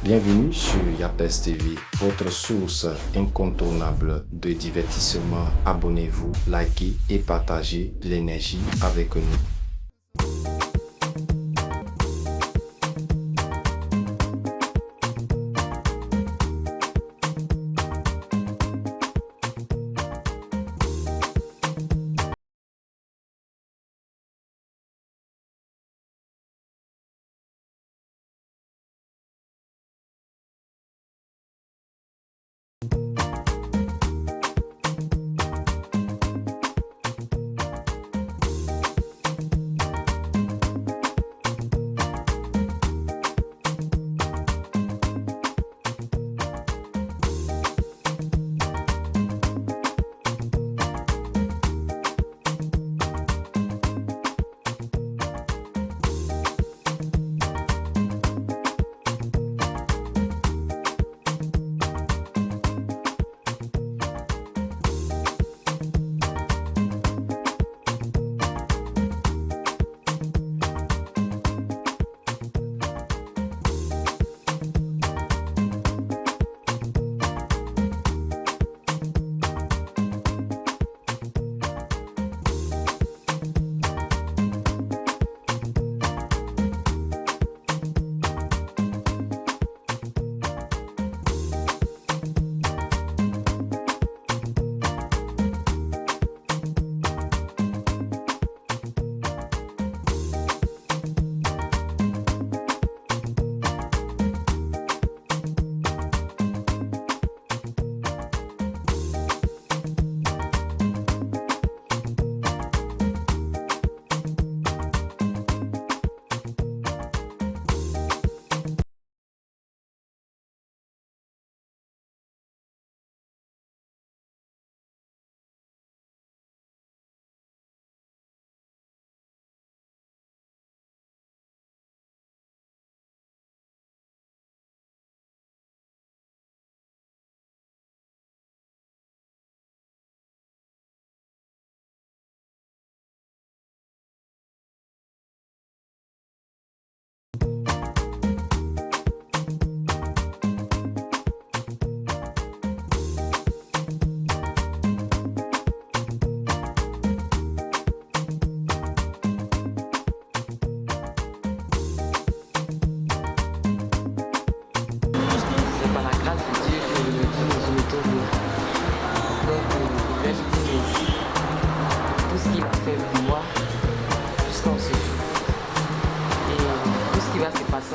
Bienvenue sur Yapes TV, votre source incontournable de divertissement. Abonnez-vous, likez et partagez l'énergie avec nous.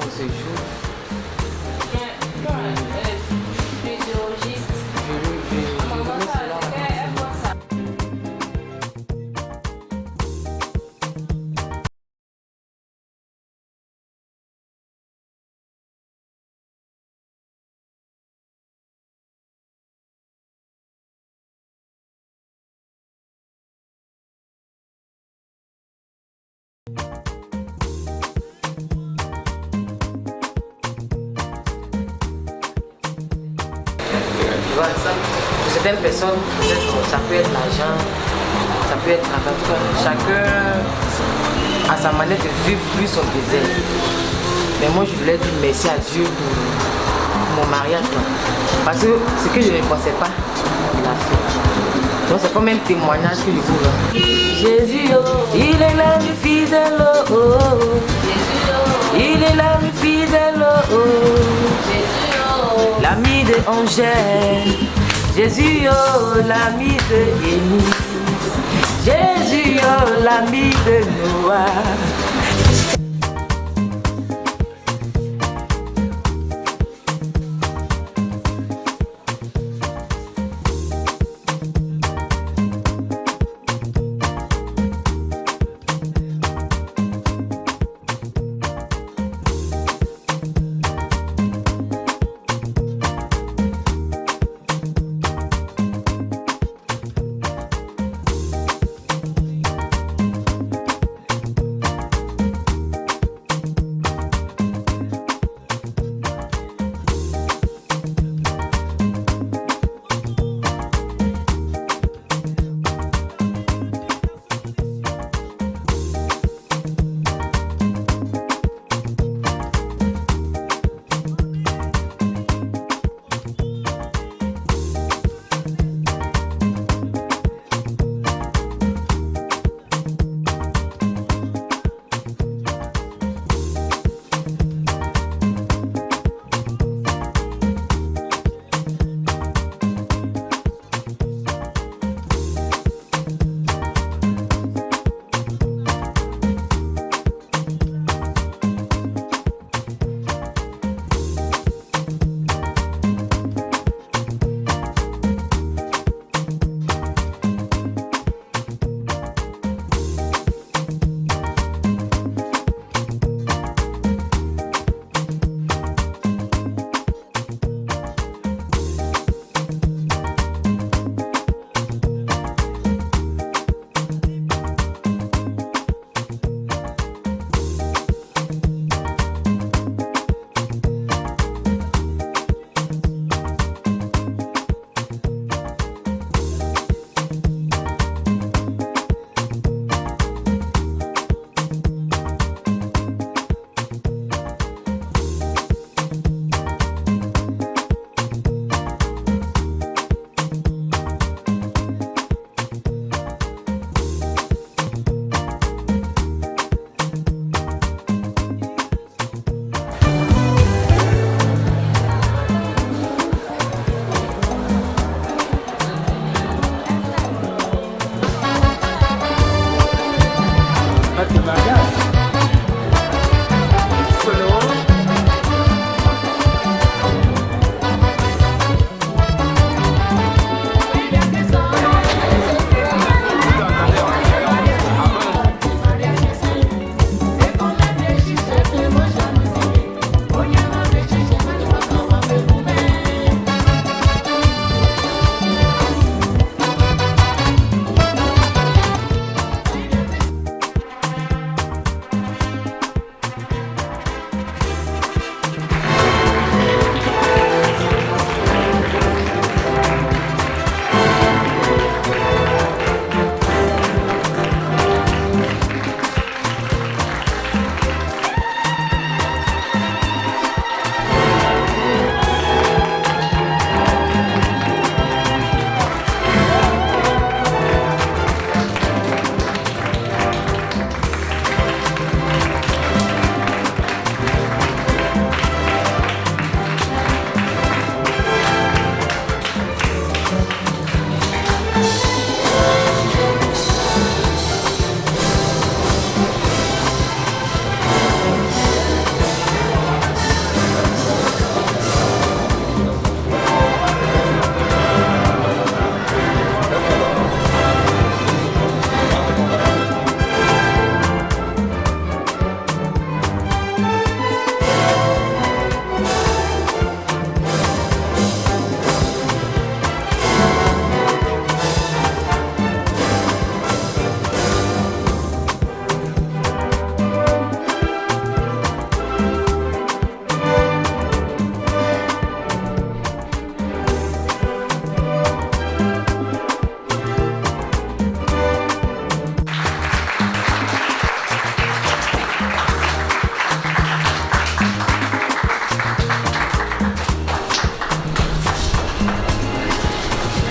On se joue. Pour certaines personnes, ça peut être l'argent, ça peut être la tout. Chacun a sa manière de vivre plus son désert. Mais moi, je voulais dire merci à Dieu pour mon mariage. Parce que ce que je ne pensais pas, il a fait. Donc c'est comme un témoignage que je vous rends. Jésus, oh, il est l'ami fidèle, oh, oh. Il est l'ami fidèle, oh, oh. L'ami de Angèle, Jésus, oh, l'ami de Élie, Jésus, oh, l'ami de Noah.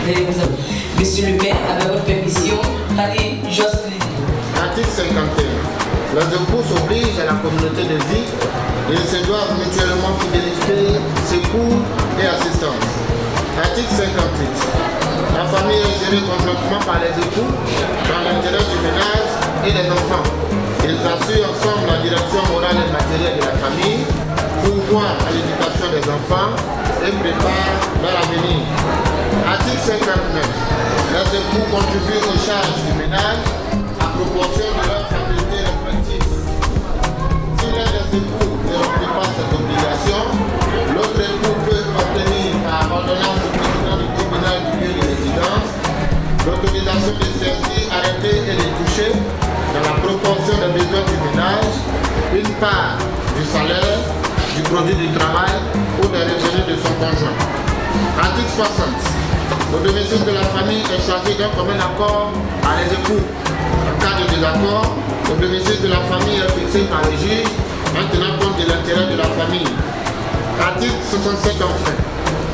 Monsieur le maire, avec votre permission, allez, Jocelyne. Article 51. Les époux s'obligent à la communauté de vie. Ils se doivent mutuellement fidélité, secours et assistance. Article 58. La famille est gérée conjointement par les époux dans l'intérêt du ménage et des enfants. Ils assurent ensemble la direction morale et matérielle de la famille, pourvoient à l'éducation des enfants et préparent leur avenir. Article 59. Les époux contribuent aux charges du ménage à proportion de leurs facultés respectives. Si l'un des époux ne remplit pas cette obligation, l'autre époux peut obtenir par ordonnance du président du tribunal du lieu de résidence l'autorisation de celle-ci arrêter et de toucher dans la proportion des besoins du ménage une part du salaire, du produit du travail ou des revenus de son conjoint. Article 60. Le domicile de la famille est choisi d'un commun accord par les époux. En cas de désaccord, le domicile de la famille est fixé par le juge en tenant compte de l'intérêt de la famille. Article 67 enfin.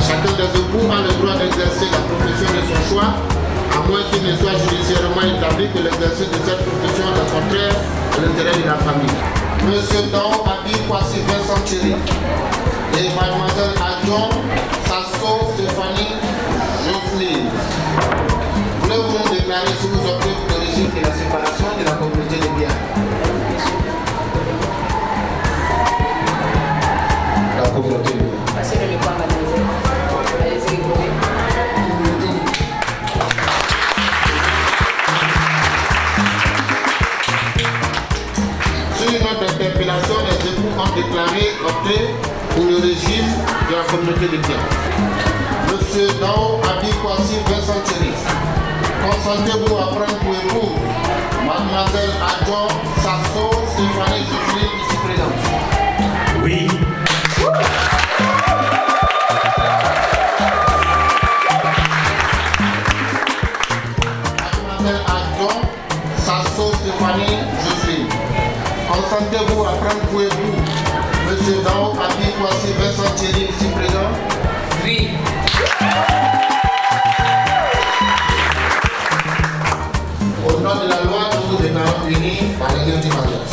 Chacun des époux a le droit d'exercer la profession de son choix, à moins qu'il ne soit judiciairement établi que l'exercice de cette profession est contraire à l'intérêt de la famille. Monsieur Dao Abi Kwasi Vincent Thierry et Mademoiselle Adjon Sasso Stéphanie Jocelyne. Voulez-vous nous déclarer si vous optez pour le régime de la séparation de la communauté des biens? La communauté des biens. Passez le micro à mademoiselle. Allez-y, rigoler. Sur notre interpellation, les époux ont déclaré opter pour le régime de la communauté des biens. Monsieur Dao Abi Kwasi Vincent Thierry, consentez-vous à prendre pour époux Mademoiselle Adjon Sasso Stéphanie Jocelyne, ici présente? Oui. Mademoiselle Adjon Sasso Stéphanie Jocelyne, consentez-vous à prendre pour époux Monsieur Dao Abi Kwasi Vincent Thierry, ici présent? Oui. Au nom de la loi, nous vous déclarons unis par les liens du mariage.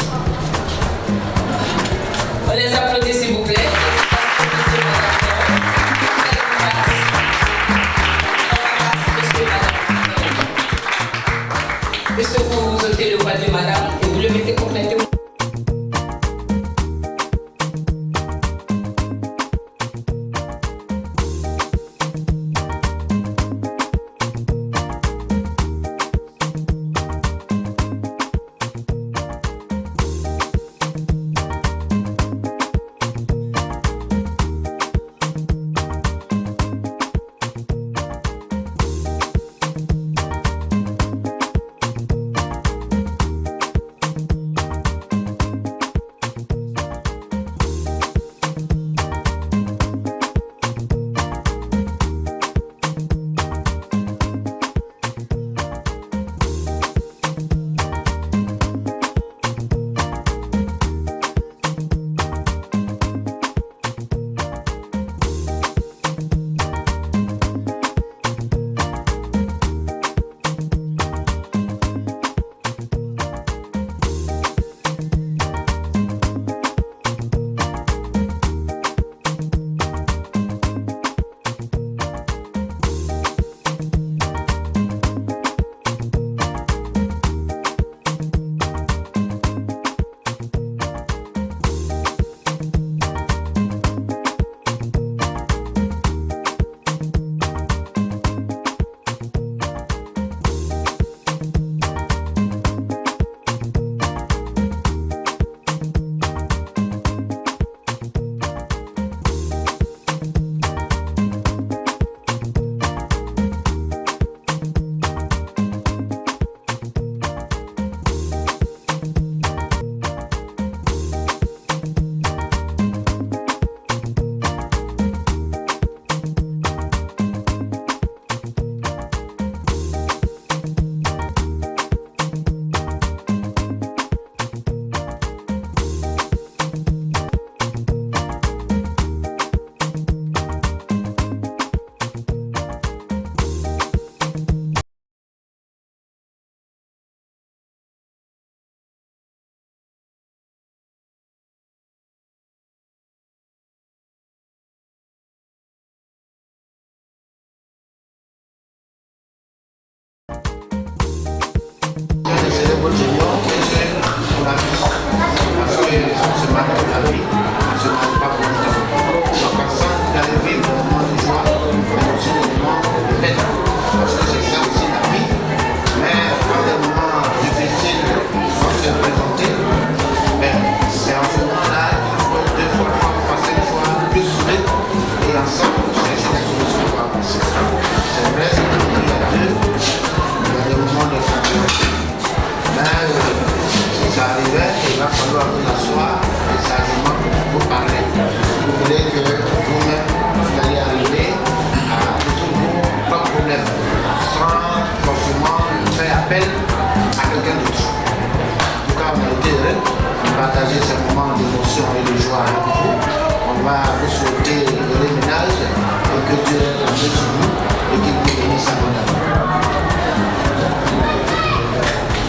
va vous souhaiter le ménage et que Dieu est avec vous et qu'il vous bénisse abondamment.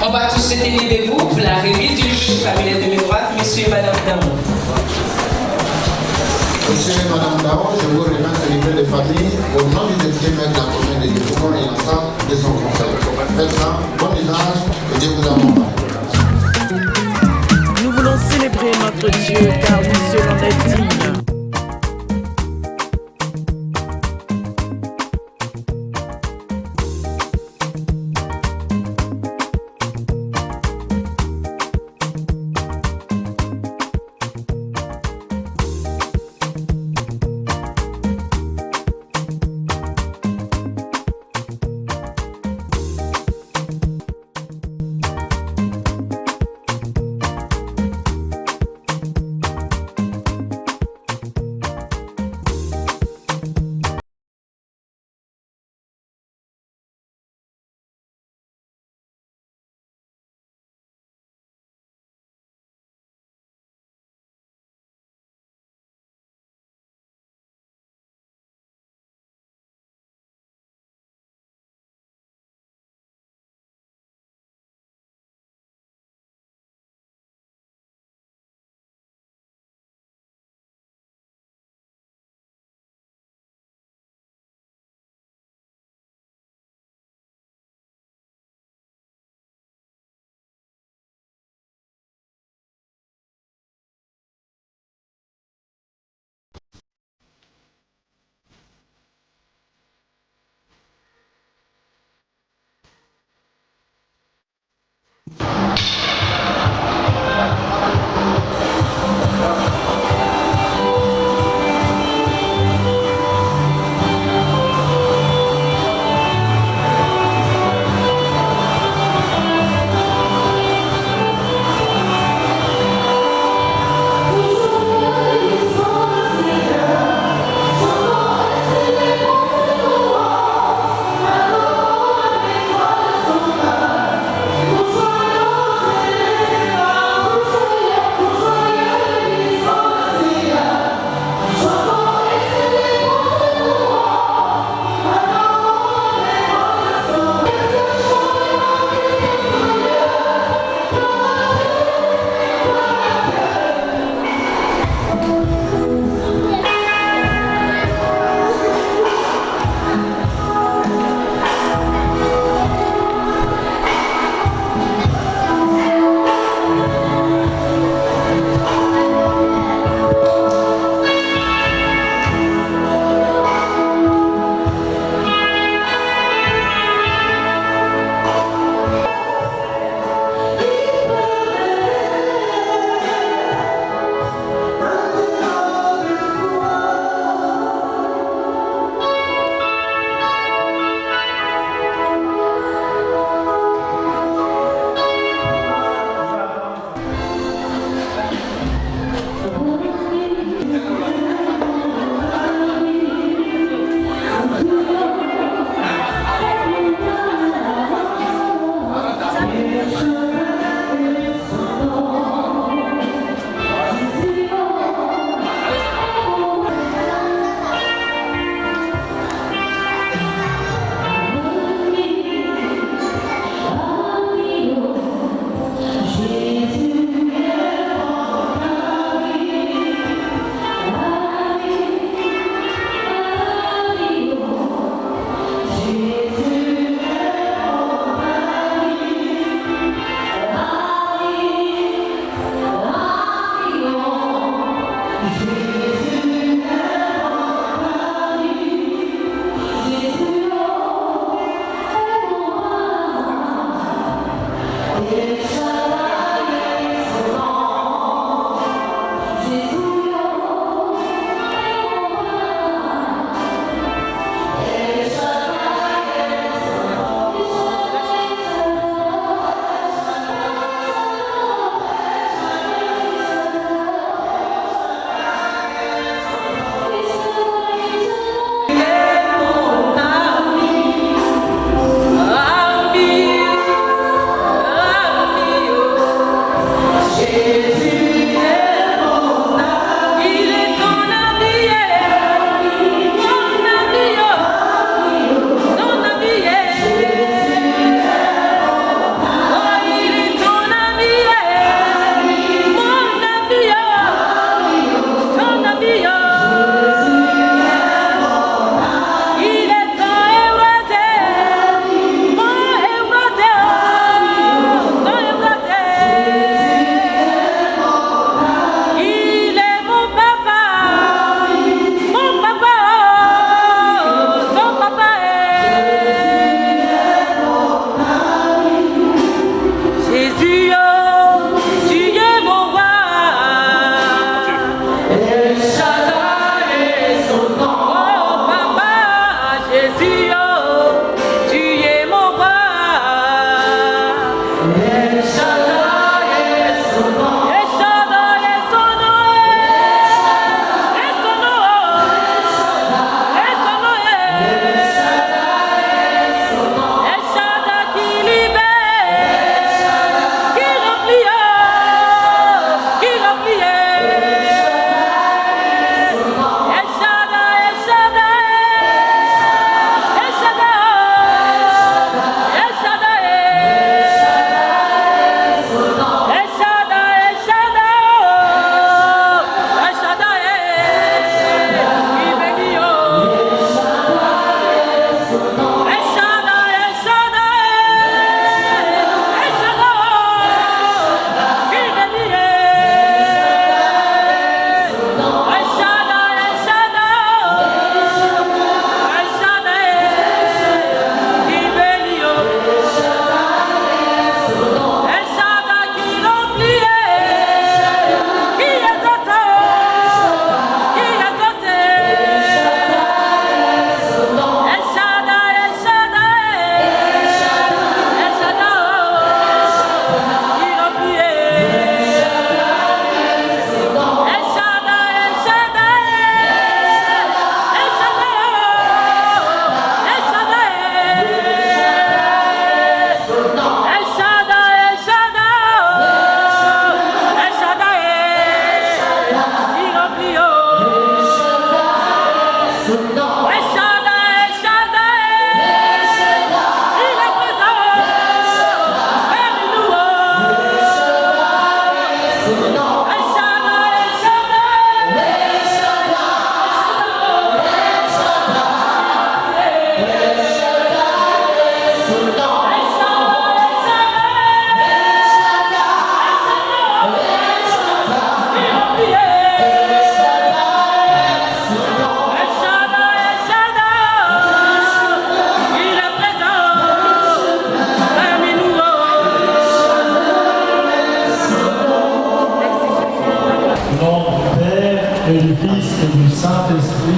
On va tous souhaiter levez-vous pour la remise du juge familial de mémoire, monsieur et madame Damon. Monsieur et madame Damon, je vous remets ce livret de famille au nom du député maire de la commune de Yopougon et l'ensemble de son conseil. Faites-en bon usage et Dieu vous accompagne. Nous voulons célébrer notre Dieu car nous seul en est digne.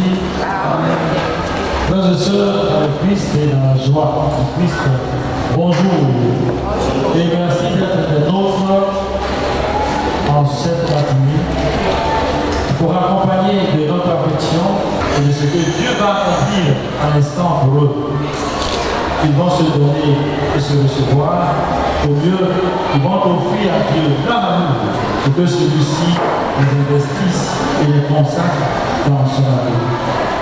Jésus. Frères et sœurs, dans le Christ et dans la joie du Christ, bonjour. Et merci d'être des nôtres en cette matinée pour accompagner de notre affection et de ce que Dieu va accomplir à l'instant pour eux. Ils vont se donner et se recevoir. Au mieux, ils vont offrir à Dieu leur amour pour que celui-ci les investisse et les consacre dans son amour.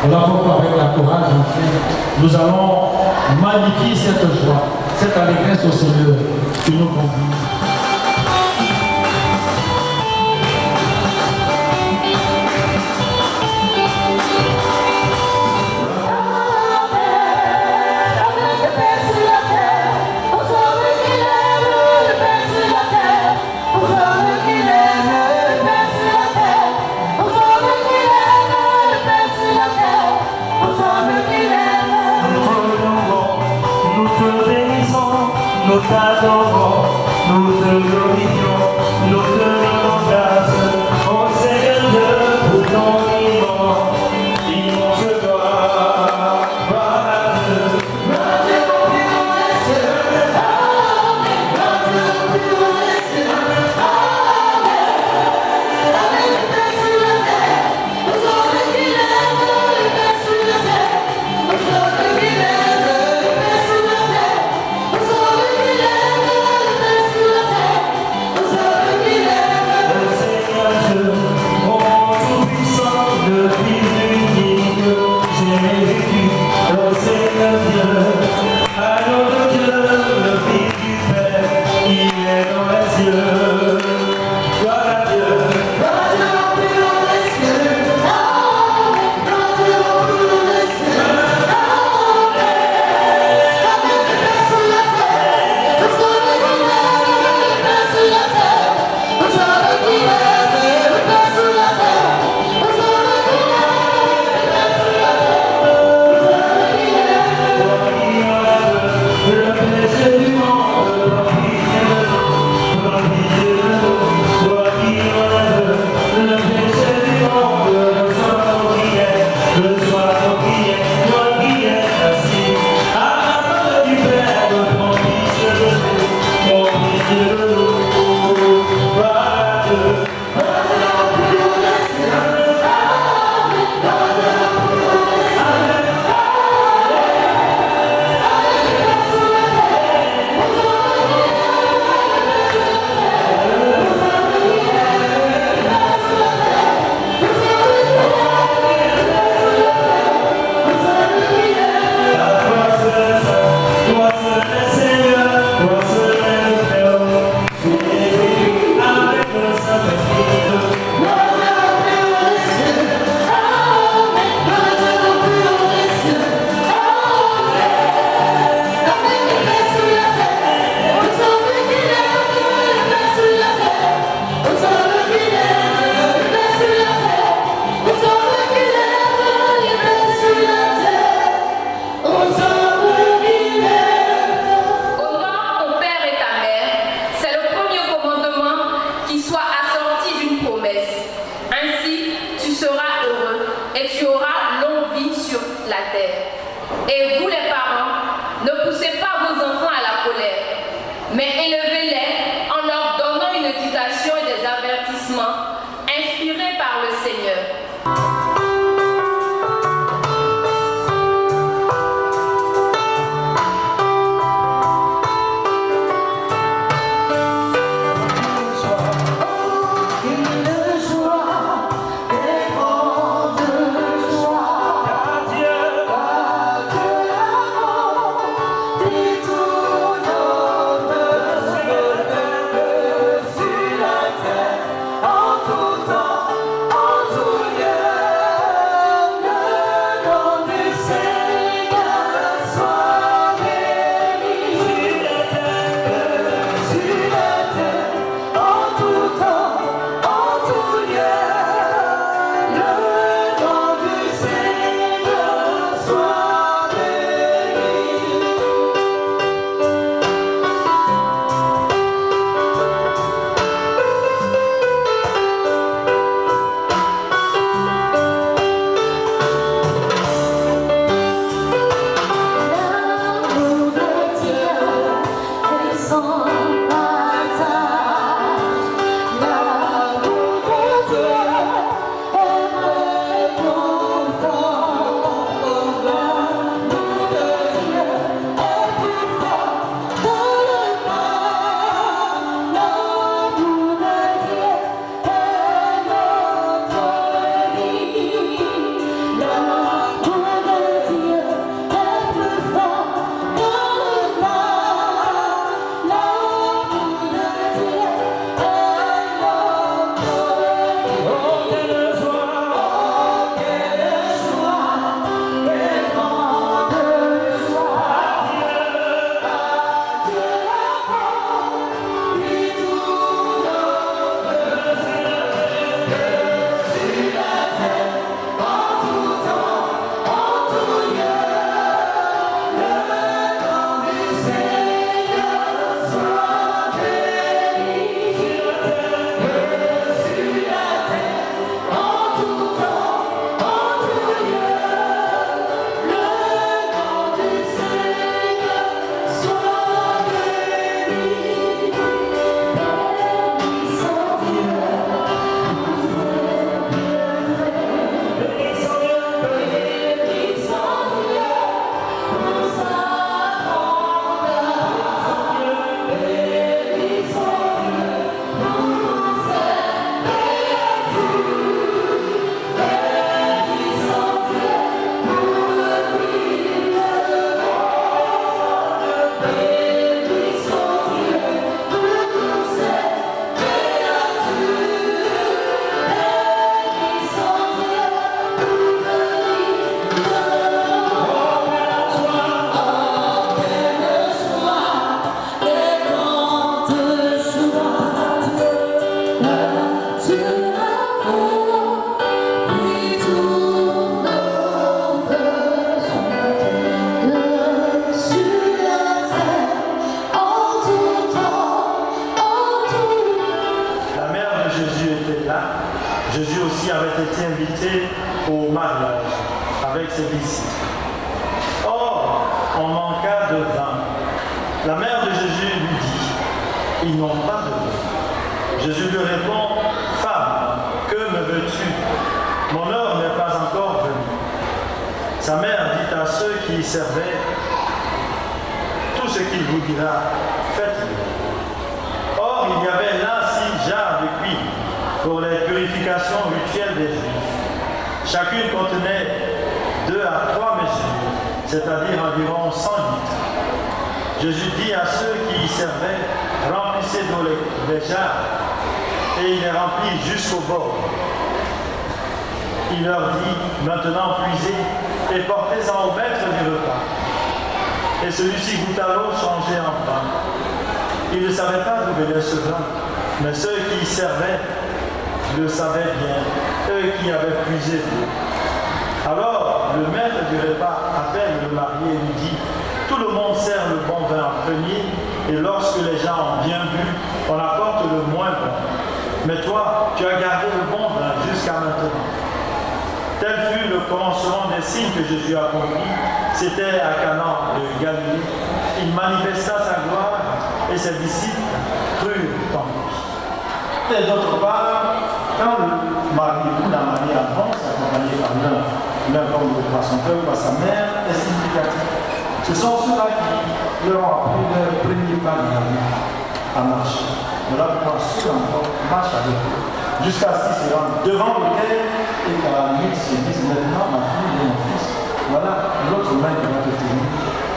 Voilà pourquoi avec la chorale d'entrée, nous allons magnifier cette joie, cette allégresse au Seigneur qui nous conduit. Nous t'adorons, nous te glorifions, nous te rendons grâce, ô Seigneur Dieu, pour ton immense gloire. Gloire à Dieu. ici. Or, on manqua de vin. La mère de Jésus lui dit, ils n'ont pas de vin. Jésus lui répond, femme, que me veux-tu? Mon heure n'est pas encore venue. Sa mère dit à ceux qui y servaient, tout ce qu'il vous dira, faites-le. Or, il y avait là 6 jarres de cuivre pour les purifications rituelles des Juifs. Chacune contenait 2 à 3 mesures, c'est-à-dire environ 100 litres. Jésus dit à ceux qui y servaient, remplissez d'eau les jarres, et il les remplit jusqu'au bord. Il leur dit, maintenant puisez et portez-en au maître du repas. Et celui-ci goûta l'eau changée en vin. Il ne savait pas d'où venait ce vin, mais ceux qui y servaient le savaient bien, eux qui avaient puisé l'eau. Alors le maître du repas appelle le marié et lui dit, tout le monde sert le bon vin en premier, et lorsque les gens ont bien bu, on apporte le moins bon. Mais toi, tu as gardé le bon vin jusqu'à maintenant. Tel fut le commencement des signes que Jésus accomplit. C'était à Cana de Galilée. Il manifesta sa gloire et ses disciples crurent en lui. Et d'autre part, quand le mari ou la mariée avance, accompagné par l'un comme par son père ou par sa mère, est significatif. Ce sont ceux-là qui leur ont appris leur premier pas de la vie à marcher. Voilà pourquoi ceux encore marchent avec eux. Jusqu'à ce qu'ils se rendent devant l'autel et qu'à la limite se disent maintenant ma fille ou mon fils, voilà l'autre main qui va te tenir,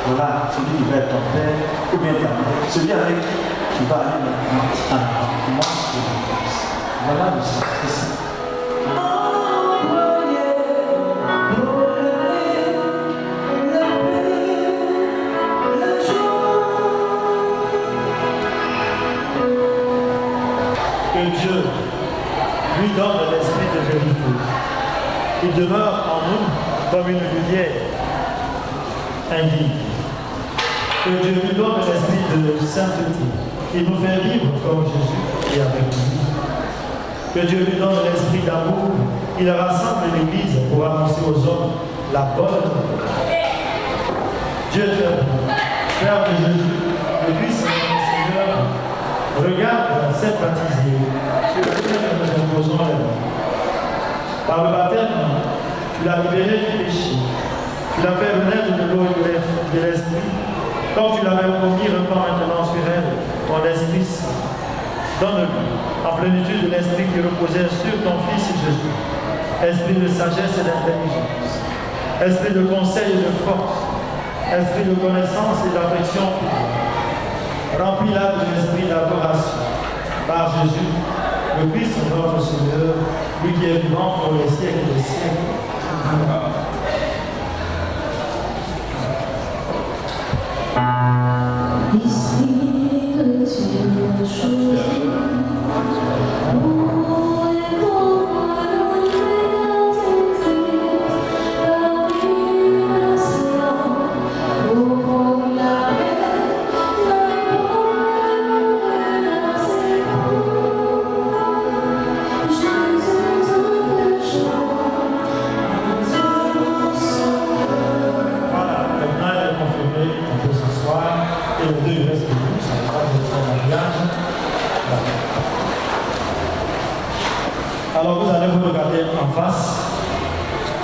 voilà celui qui va être ton père ou bien ta mère, celui avec qui tu vas aller maintenant à moi et mon fils. Voilà le sacrifice. Que Dieu lui donne l'esprit de vérité. Il demeure en nous comme une lumière indigne. Que Dieu lui donne l'esprit de sainteté. Il nous fait vivre comme Jésus et avec lui. Que Dieu lui donne l'esprit d'amour. Il rassemble l'Église pour annoncer aux hommes la bonne nouvelle. Dieu te Père de Jésus, le Christ, Seigneur, regarde cette baptisée sur laquelle nous imposons la vie. Par le baptême, tu l'as libéré du péché. Tu l'as fait renaître de l'eau et de l'esprit. Comme tu l'avais promis, repends maintenant sur elle ton esprit saint. Donne-lui, en plénitude de l'esprit qui reposait sur ton Fils Jésus, esprit de sagesse et d'intelligence, esprit de conseil et de force, esprit de connaissance et d'affection fidèle. Remplis-la de l'esprit d'adoration par Jésus, le Christ notre Seigneur, lui qui est vivant pour les siècles des siècles. Alors vous allez vous regarder en face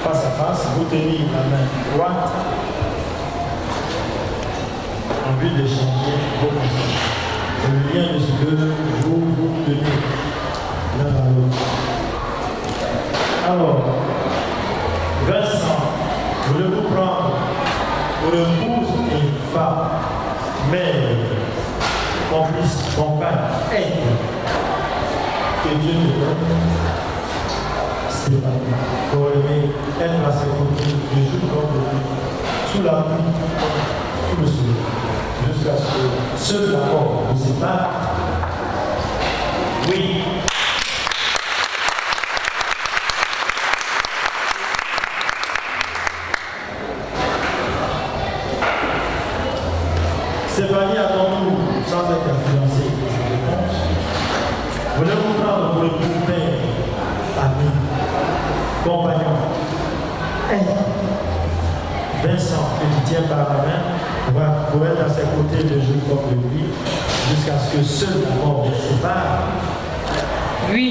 à face, vous tenez la main droite en vue d'échanger vos conseils. C'est le lien de ce que vous tenez l'un à l'autre. Alors, Vincent, voulez vous prendre pour épouse et femme, mère, complice, compagne, aide, que Dieu te donne. Pour aimer être à ses côtés de jour comme de nuit, sous la pluie, sous le soleil, jusqu'à ce que seul la mort vous sépare. Oui. Stéphanie à ton tour, sans être influencé par cette réponse, voulez-vous prendre pour le père, ami, compagnon, aide, Vincent, que tu tiens par la main, pour être à ses côtés de jouer comme lui, jusqu'à ce que seul la mort les sépare. Oui.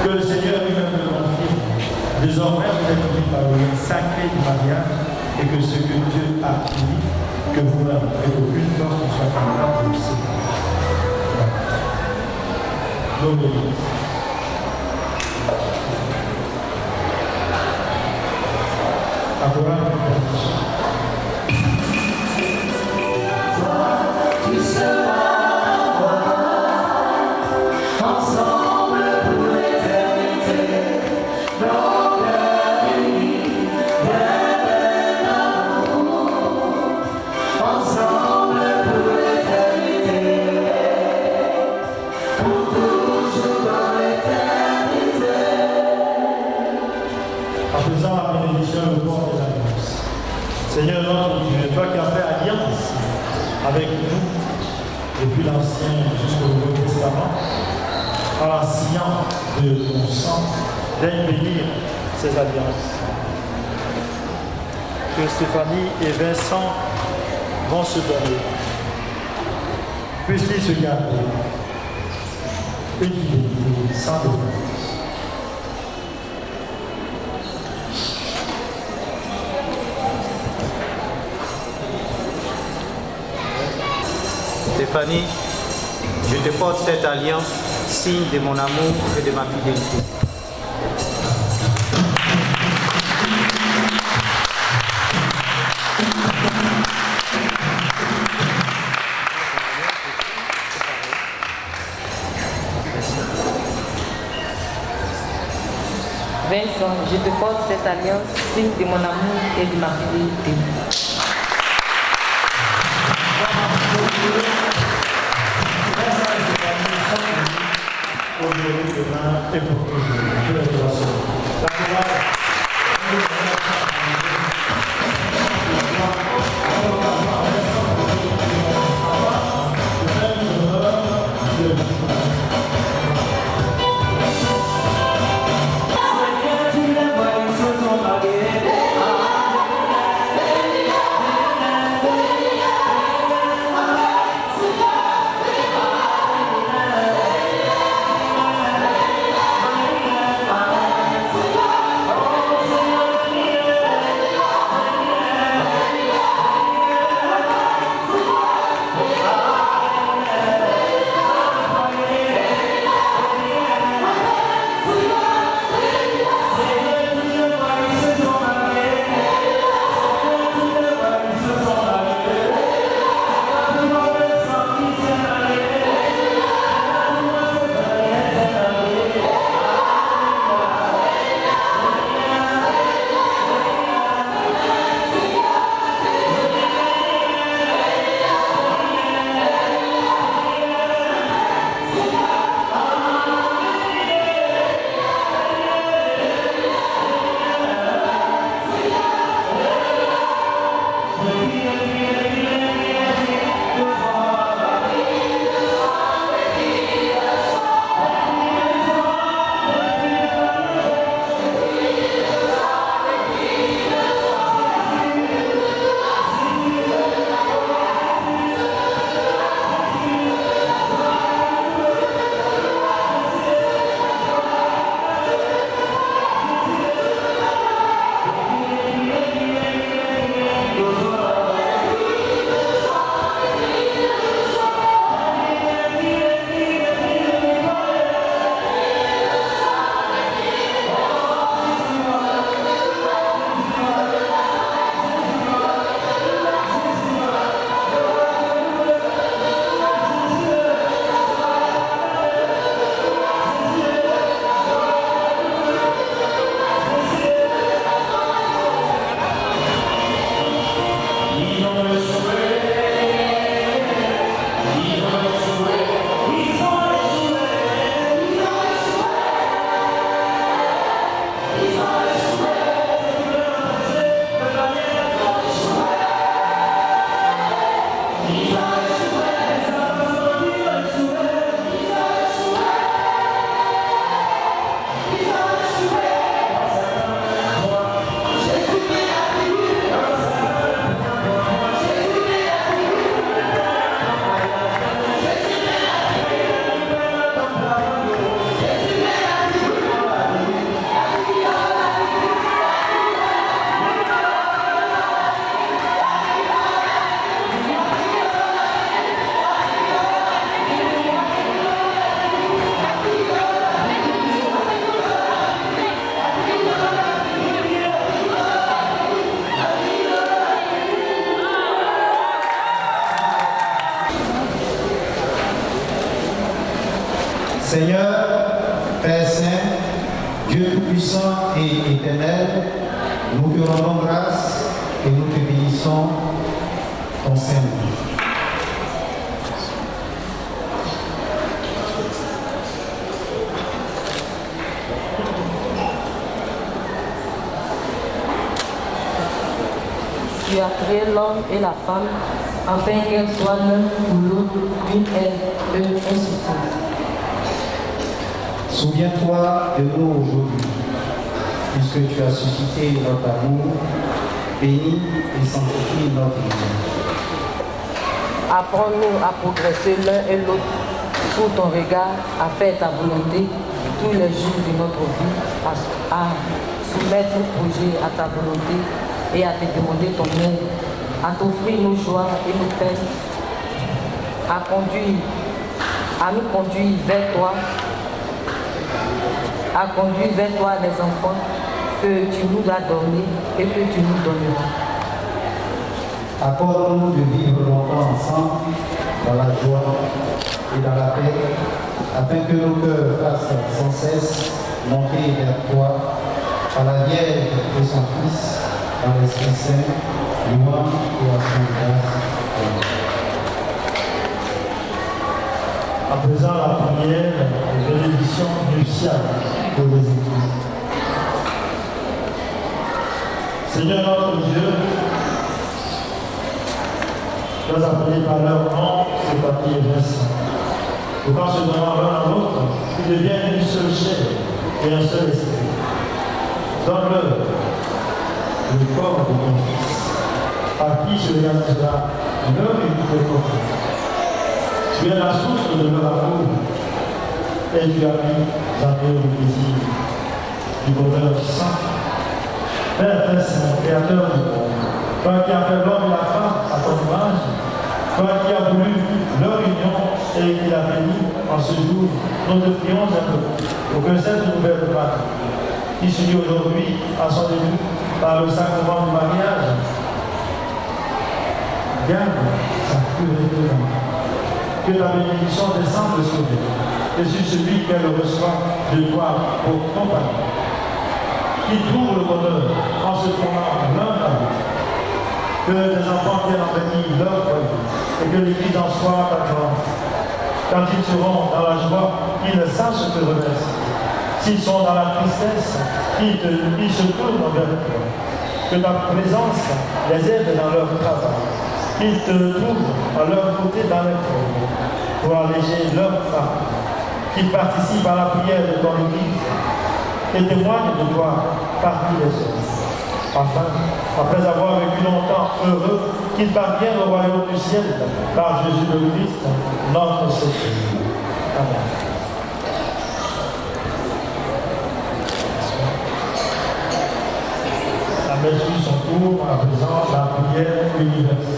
Que le Seigneur lui-même le confirme. Désormais, vous êtes unis par le lien sacré du mariage et que ce que Dieu a uni, que vous-même, et aucune force ne soit capable de le séparer. L'obéissance. Abraham, Tu seras ensemble pour l'éternité, dans la nuit d'un amour, ensemble pour l'éternité, pour toujours dans l'éternité. en faisant la bénédiction le port de l'alliance. Seigneur notre Dieu, toi qui as fait alliance avec nous depuis l'Ancien jusqu'au Nouveau Testament, en la signant de ton sang, daigne bénir ces alliances. Que Stéphanie et Vincent vont se donner. Puissent-ils se garder une fidélité sans défense. Stéphanie, je te porte cette alliance, signe de mon amour et de ma fidélité. Vincent, je te porte cette alliance, signe de mon amour et de ma fidélité. Aujourd'hui, demain et pour toujours. Dieu saint et éternel, nous te rendons grâce et nous te bénissons ton Saint-Nom. Tu as créé l'homme et la femme afin qu'elles soient l'un pour l'autre une aide, ainsi de suite. Souviens-toi de nous aujourd'hui, puisque tu as suscité notre amour, bénis et sanctifie notre vie. Apprends-nous à progresser l'un et l'autre sous ton regard, à faire ta volonté tous les jours de notre vie, à soumettre nos projets à ta volonté et à te demander ton aide, à t'offrir nos joies et nos peines, à nous conduire vers toi, à conduire vers toi les enfants que tu nous as donnés et que tu nous donneras. Accorde-nous de vivre longtemps ensemble dans la joie et dans la paix, afin que nos cœurs fassent sans cesse monter vers toi, par la Vierge et son Fils, dans l'Esprit Saint, louange et action de grâce. À présent, la première bénédiction nuptiale pour les églises. Seigneur notre Dieu, tu as appelé par leur nom ces papiers et Vincent. Et quand se donnant l'un à l'autre, ils deviennent une seule chair et un seul esprit. Donne-leur le corps de ton Fils, par qui se réalisera leur unité profonde. Tu es la source de leur amour et tu as mis en eux le plaisir du bonheur saint. Père très saint, créateur du monde, toi qui as fait l'homme et la femme à ton image, toi qui as voulu leur union et qui l'as béni en ce jour, nous te prions un peu pour que cette nouvelle Pâque, qui se dit aujourd'hui à son début par le sacrement du mariage, garde sa pureté d'âme. Que la bénédiction descende sur elle et sur celui qu'elle reçoit de toi pour compagnie. Qui trouve le bonheur en se tournant l'un à l'autre. Que les enfants viennent embellir leur foyer et que l'Église en soit acclamée. Quand ils seront dans la joie, qu'ils sachent te remercier. S'ils sont dans la tristesse, qu'ils se tournent vers toi. Que ta présence les aide dans leur travail. Qu'ils te trouvent à leur côté dans les travaux pour alléger leur fardeau. Qu'ils participent à la prière de ton Église et témoignent de toi parmi les hommes. Enfin, après avoir vécu longtemps heureux, qu'ils parviennent au royaume du ciel par Jésus le Christ, notre Seigneur. Amen. La messe suit son cours, à présent la prière universelle.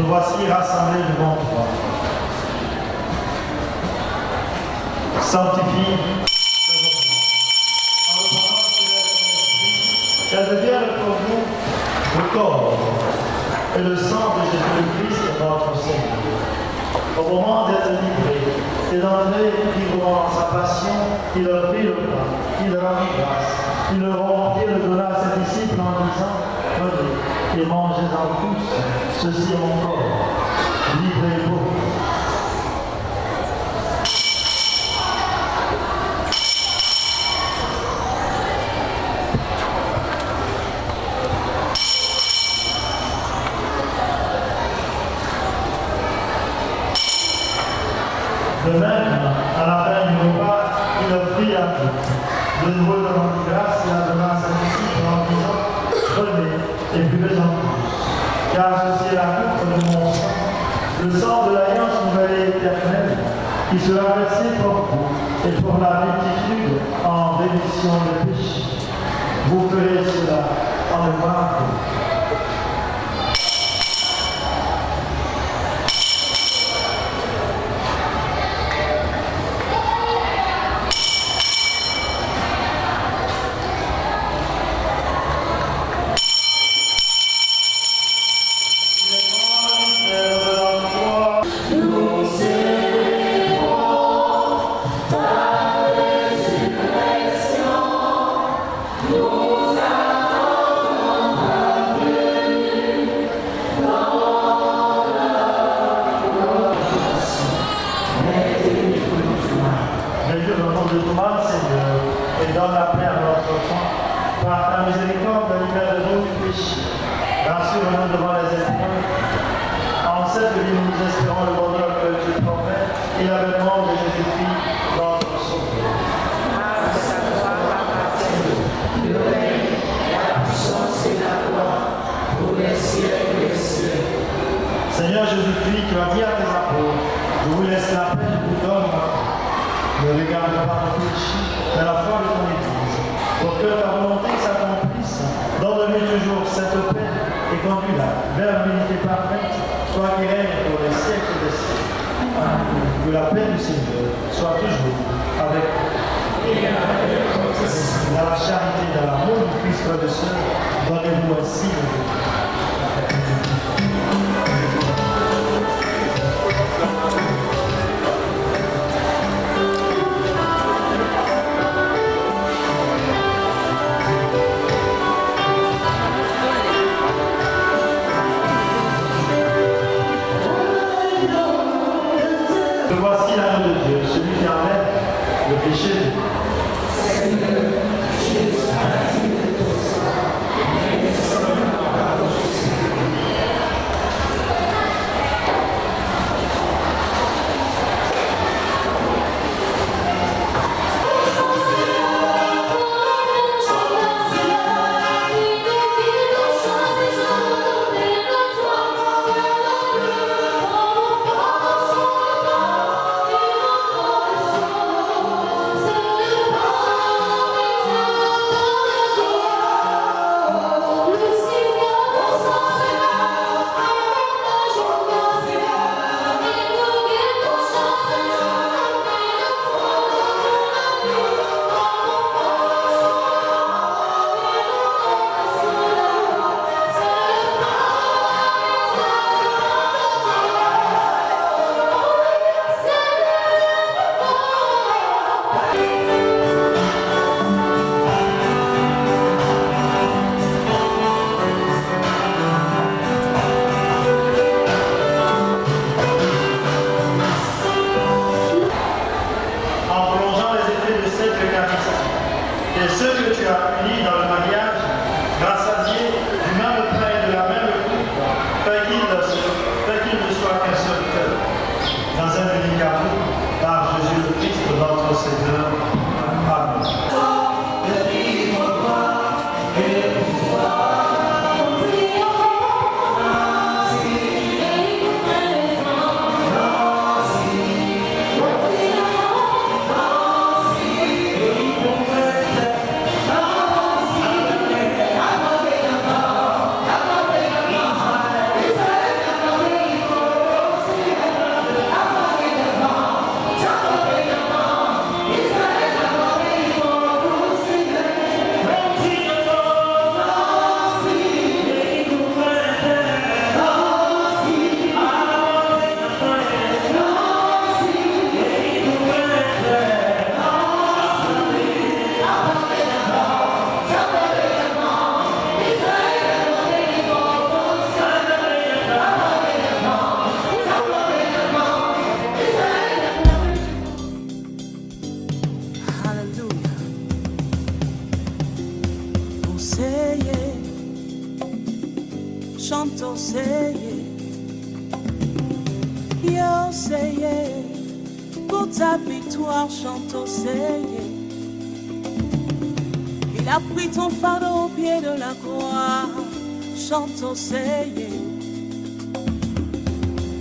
nous voici rassemblés devant toi. Sanctifie qu'elle devienne pour nous le corps et le sang de Jésus-Christ, notre Seigneur. Au moment d'être livré et d'entrer librement dans sa passion, il leur prit le pain, il leur rendit grâce, il leur rompit et le donna à ses disciples en disant, prenez et mangez-en tous, ceci est mon corps, livré pour vous. De même, à la fin du repas, il offrit à tous. De nouveau, devant grâce, il a donné à ses disciples en disant, prenez et buvez-en tous. Car ceci est la coupe de mon sang, le sang de l'alliance nouvelle et éternelle, qui sera versé pour vous et pour la multitude en rémission des péchés. Vous ferez cela en mémoire de vous. Seigneur Jésus-Christ, tu as dit à tes apôtres, je vous laisse la paix, je vous donne ma paix. Ne regarde pas ton péché, mais la foi de ton Église. Pour que ta volonté s'accomplisse, donne-lui toujours cette paix et conduis-la vers l'unité parfaite, toi qui règnes pour les siècles des siècles. Que la paix du Seigneur soit toujours avec vous. Dans la charité, dans l'amour du Christ, frères et sœurs, donnez-vous ainsi le Dieu. Voici l'agneau de Dieu, celui qui enlève le péché du monde. Thank you. Seye. Pour ta victoire, chante au Seye. Il a pris ton fardeau au pied de la croix, chante au Seye.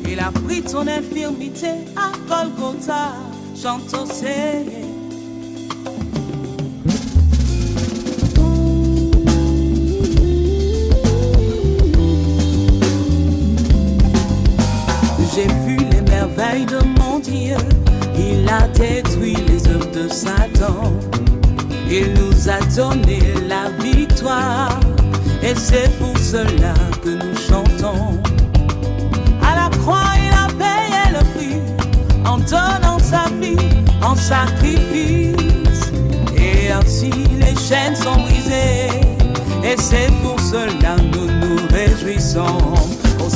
Il a pris ton infirmité à Golgotha, chante au Seye. J'ai vu les merveilles de mon Dieu, il a détruit les œuvres de Satan. Il nous a donné la victoire, et c'est pour cela que nous chantons. À la croix, il a payé le prix, en donnant sa vie en sacrifice. Et ainsi les chaînes sont brisées, et c'est pour cela que nous nous réjouissons. Oh,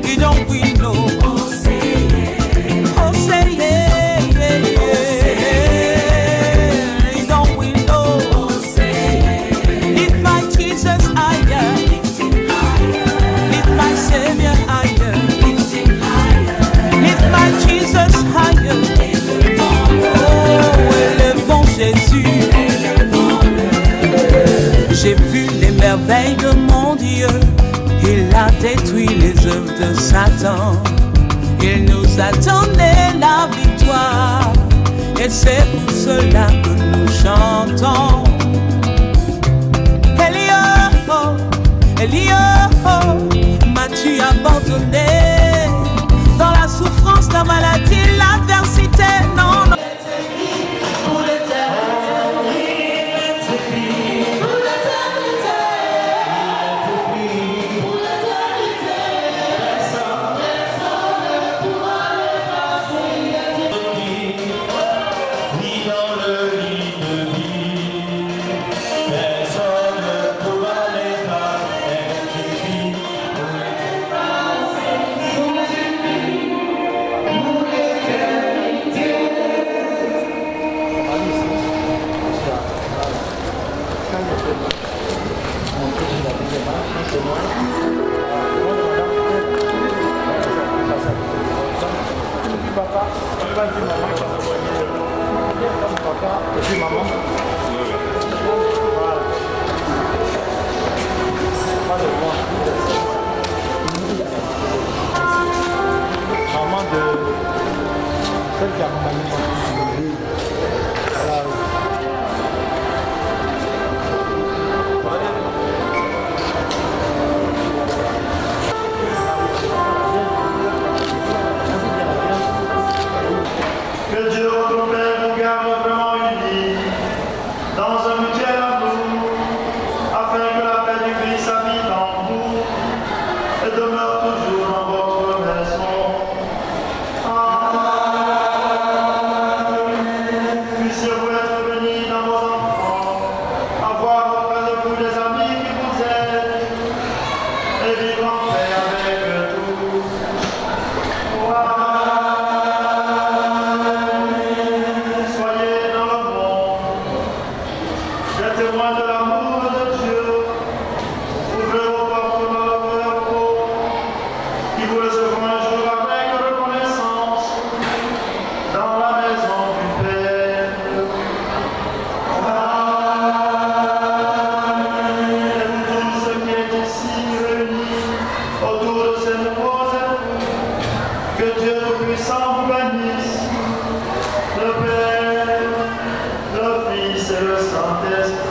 you don't we know. Oh, say yeah. Oh, say yeah, yeah, yeah. You don't we know. Oh, say yeah. Lift my Jesus higher. Lift him higher. Lift my Savior higher. Lift him higher. Lift my Jesus higher. Oh, élevons Jésus. J'ai vu les merveilles de mon Dieu. Il a détruit les œuvres de Satan. Il nous a donné la victoire, et c'est pour cela que nous chantons. Elio, Elio, m'as-tu abandonné dans la souffrance, la maladie, l'adversité? Non, non. Que Dieu votre Père nous garde vraiment unis dans un mutuel amour, afin que la paix du Christ habite en vous et demeure toujours dans votre maison. Amen. Puissiez-vous être bénis dans vos enfants, avoir auprès de vous des amis qui vous aident et vivre en paix avec tous. Témoins de l'amour de Dieu, ouvrez vos portes dans le repos, qui vous recevront un jour avec reconnaissance dans la maison du Père. Amen. Et vous tous ceux qui êtes ici réunis autour de ces nouveaux époux, que Dieu Tout-Puissant vous bénisse, le Père, le Fils et le Saint-Esprit.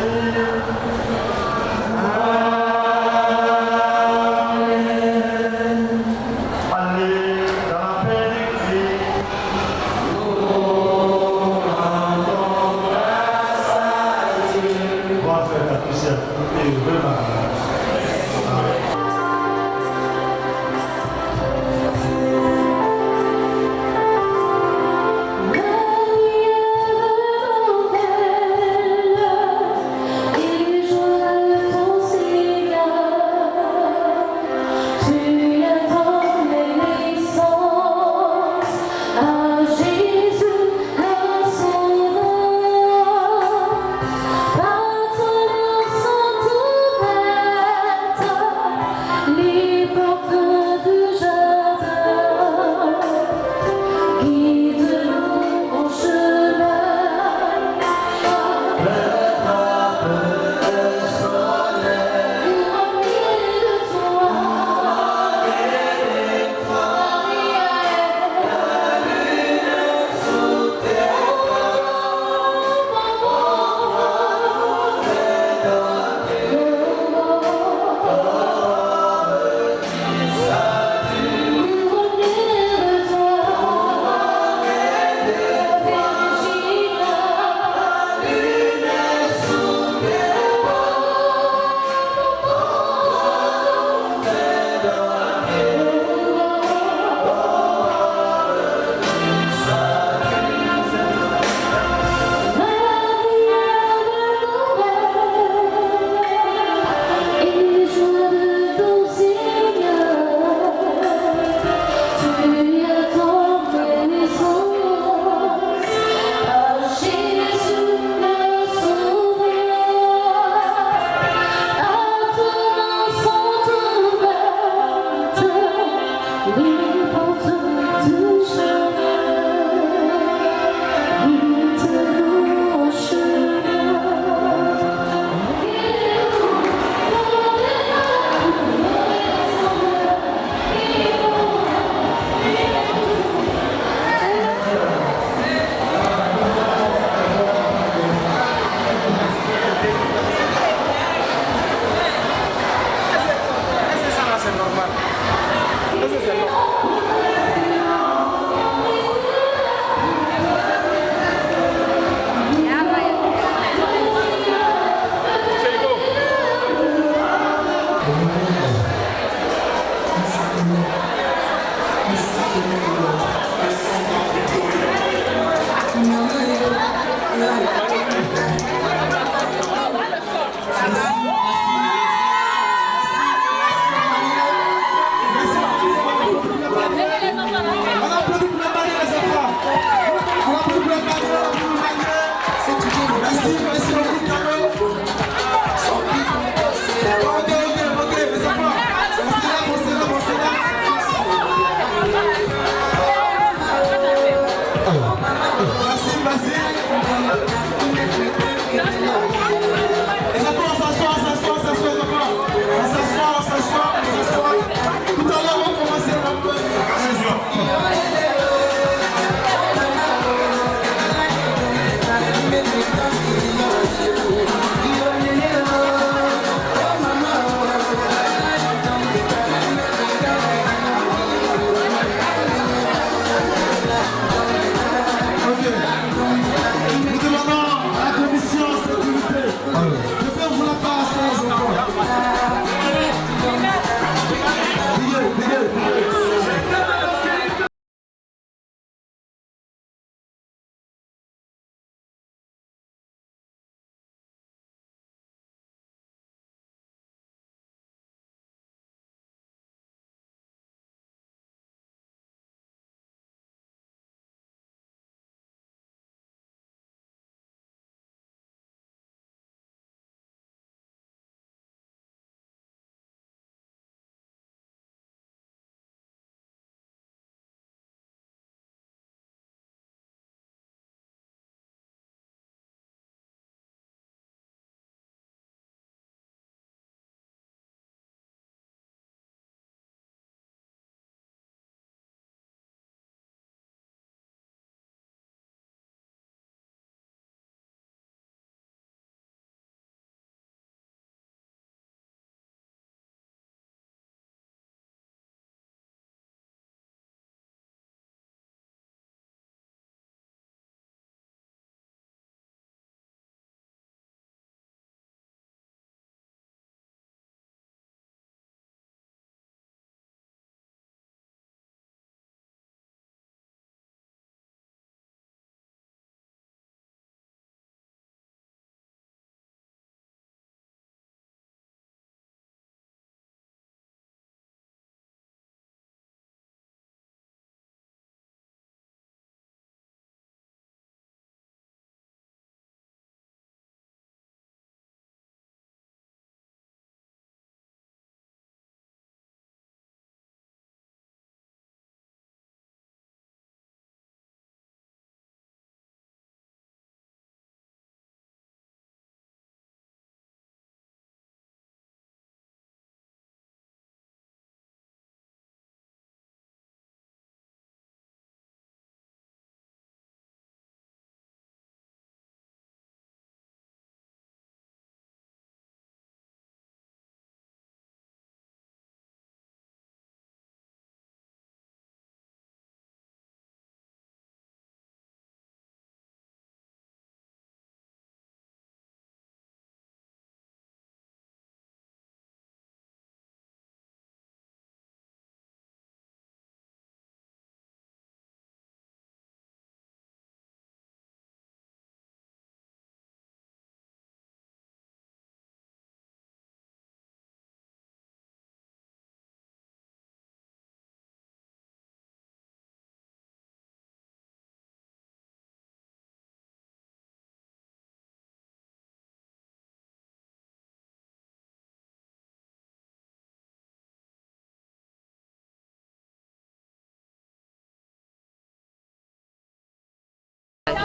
C'est normal.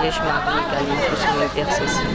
Vierge Marie, Galilée pour son intercession.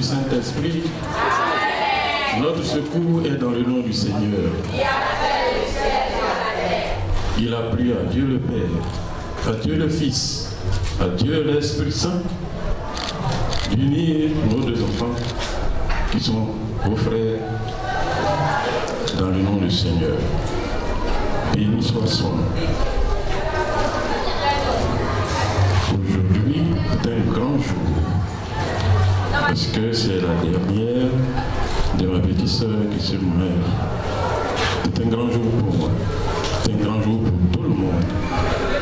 Saint-Esprit. Notre secours est dans le nom du Seigneur. Il a plu à Dieu le Père, à Dieu le Fils, à Dieu l'Esprit Saint, d'unir nos deux enfants qui sont vos frères dans le nom du Seigneur. Béni soit son nom. Aujourd'hui est un grand jour, parce que c'est la dernière de ma petite sœur qui se meurt. C'est un grand jour pour moi, c'est un grand jour pour tout le monde.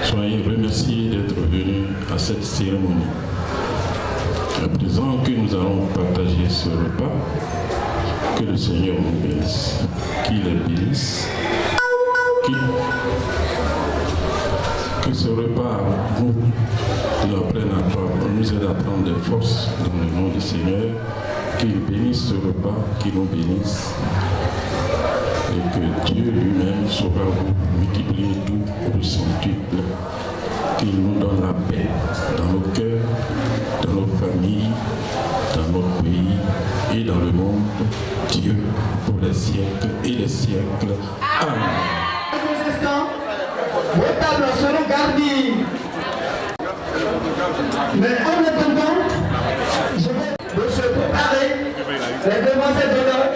Soyez remerciés d'être venus à cette cérémonie. À présent que nous allons partager ce repas, que le Seigneur nous bénisse, qu'il les bénisse, que ce repas nous apprenne à prendre, nous aide à prendre des forces dans le nom du Seigneur, qu'il bénisse ce repas, qu'il nous bénisse, et que Dieu lui-même saura vous multiplier tout au centuple, qu'il nous donne la paix dans nos cœurs, dans nos familles, Dieu pour les siècles et les siècles. Amen. Quelques instants, vos tables seront garnies. Mais en attendant, je vais de se préparer les demoiselles d'honneur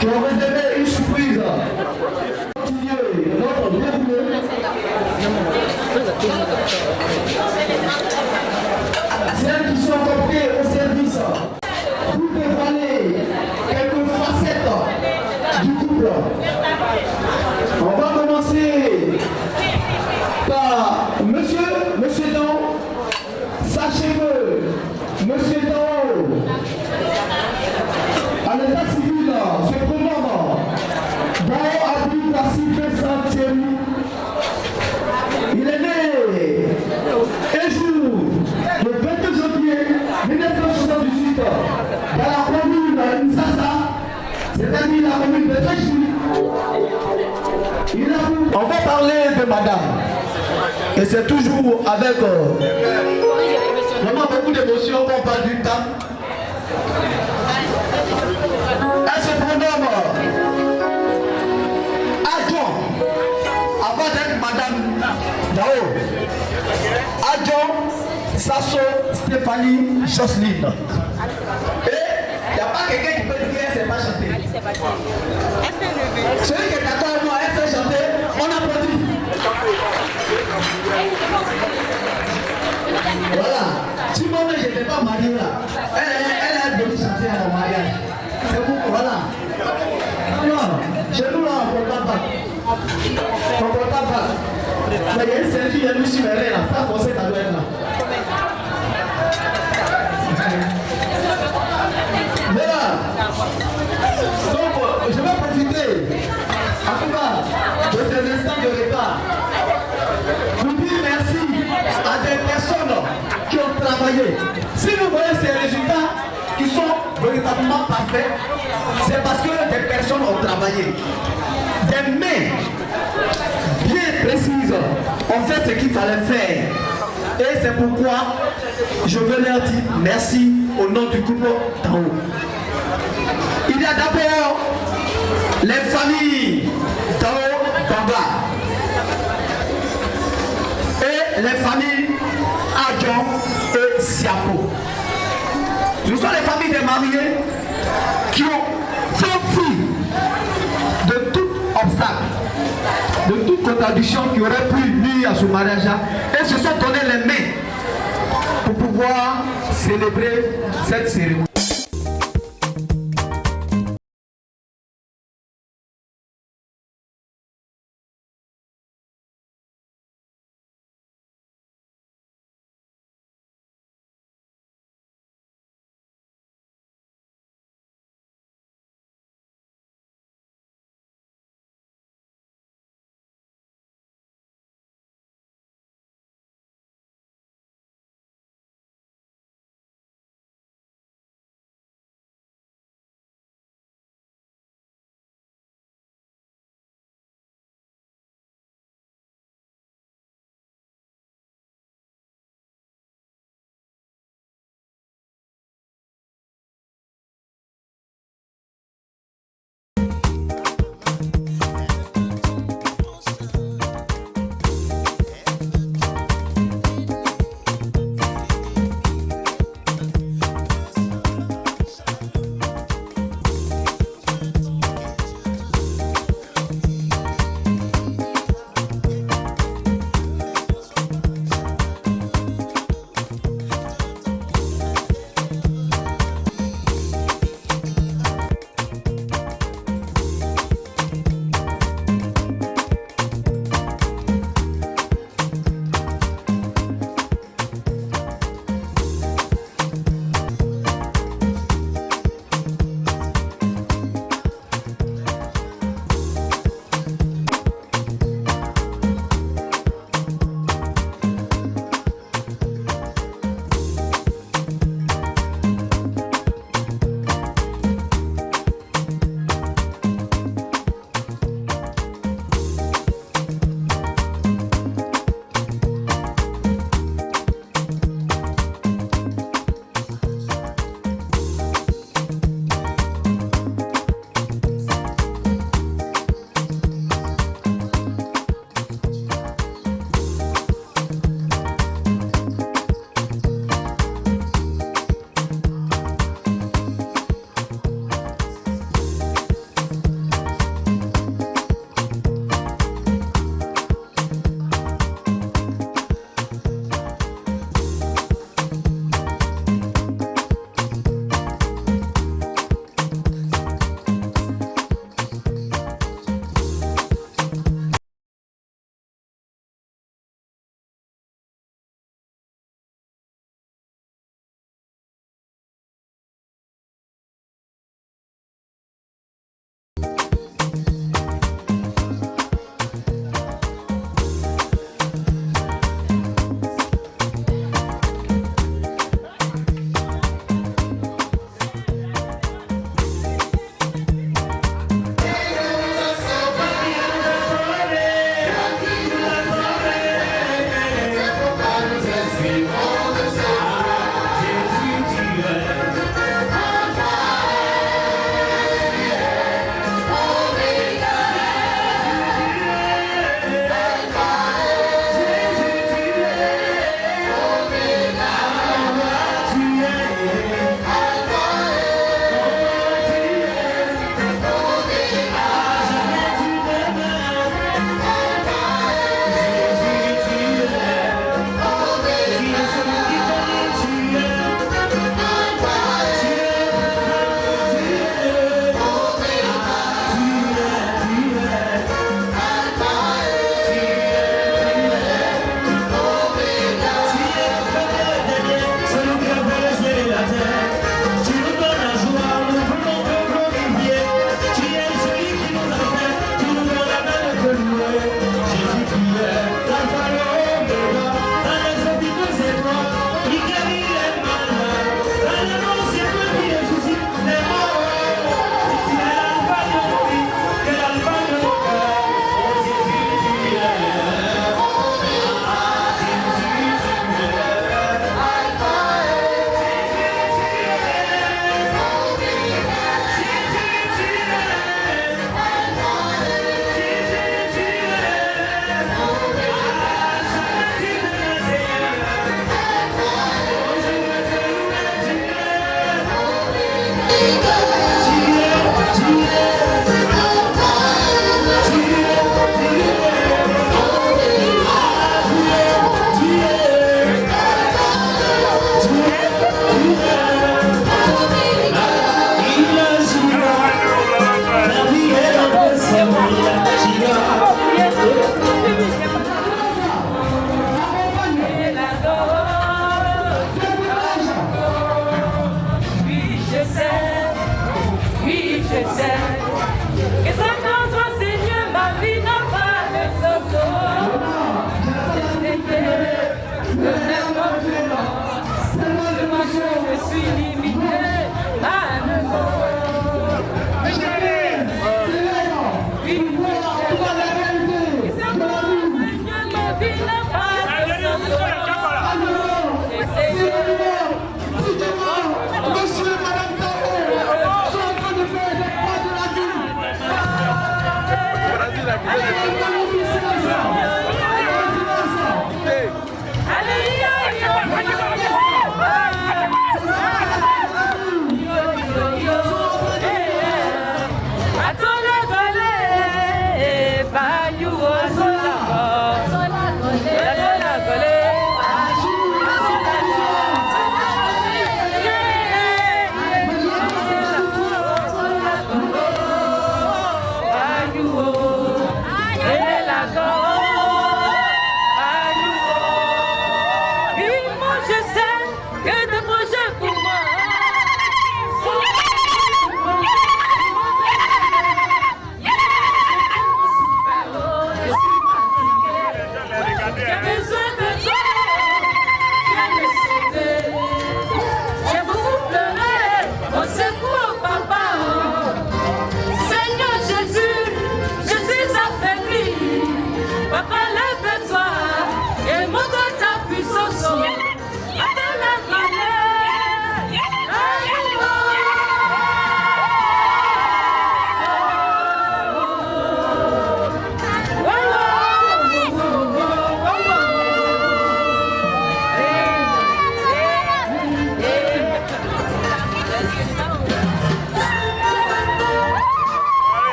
qui ont réservé une surprise. Continuer notre déroulé. Celles qui sont comptées au service pour dévoiler quelques facettes du couple. On va commencer par Monsieur Don, sachez-le, Monsieur Don, à l'état civil, se prénomme Don Abdou Kassifé Saint-Thierry. Il est né un jour, le 22 janvier 1978, dans la commune de Nsassa, c'est-à-dire la commune de Tréchou. On va parler de madame. Et c'est toujours avec vraiment beaucoup d'émotion qu'on parle du temps. Elle se prénomme Adjon, avant d'être madame Dao. Adjon Sasso Stéphanie Jocelyne. Et il n'y a pas quelqu'un qui peut dire qu'elle ne sait pas chanter. Celui qui est d'accord avec moi, elle sait chanter, on applaudit. Voilà. Si moi-même je n'étais pas marié là, elle a venu chanter à mon mariage. C'est pourquoi, voilà. Non, chez nous là, on ne comprend pas. On ne comprend pas. Mais il y a une ceinture, il y a une chimérée là, ça forcé, ça doit être là. Voilà. Donc, je vais profiter, en tout cas, de ces instants de retard, pour dire merci à des personnes qui ont travaillé. Si vous voyez ces résultats qui sont véritablement parfaits, c'est parce que des personnes ont travaillé. Des mains bien précises ont fait ce qu'il fallait faire. Et c'est pourquoi je veux leur dire merci au nom du couple Tao. Il y a d'abord les familles Tao Bamba et les familles Adjon et Siapo. Ce sont les familles des mariés qui ont s'enfui de tout obstacle, de toute contradiction qui aurait pu nuire à ce mariage et se sont donné les mains pour pouvoir célébrer cette cérémonie.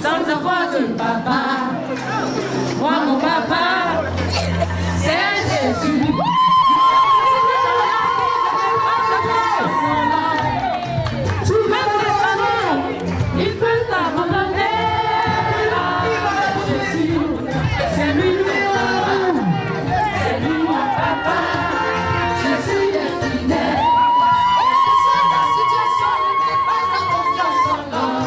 Sans avoir de papa, moi mon papa, c'est Jésus. Même les parents, ils peuvent t'abandonner. Jésus, c'est lui mon papa, Jésus est fidèle. La situation ne met pas sa confiance en l'homme.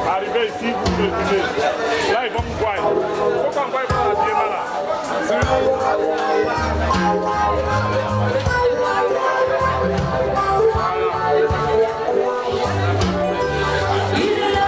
Arrivé ici, vous me reculez. Là, ils vont me voir. Pourquoi on va pas la bien là? Il est là,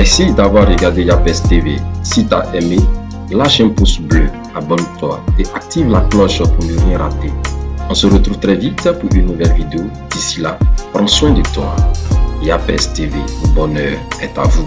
Merci d'avoir regardé Yapes TV. Si tu as aimé, lâche un pouce bleu, abonne-toi et active la cloche pour ne rien rater. On se retrouve très vite pour une nouvelle vidéo. D'ici là, prends soin de toi. Yapes TV, le bonheur est à vous.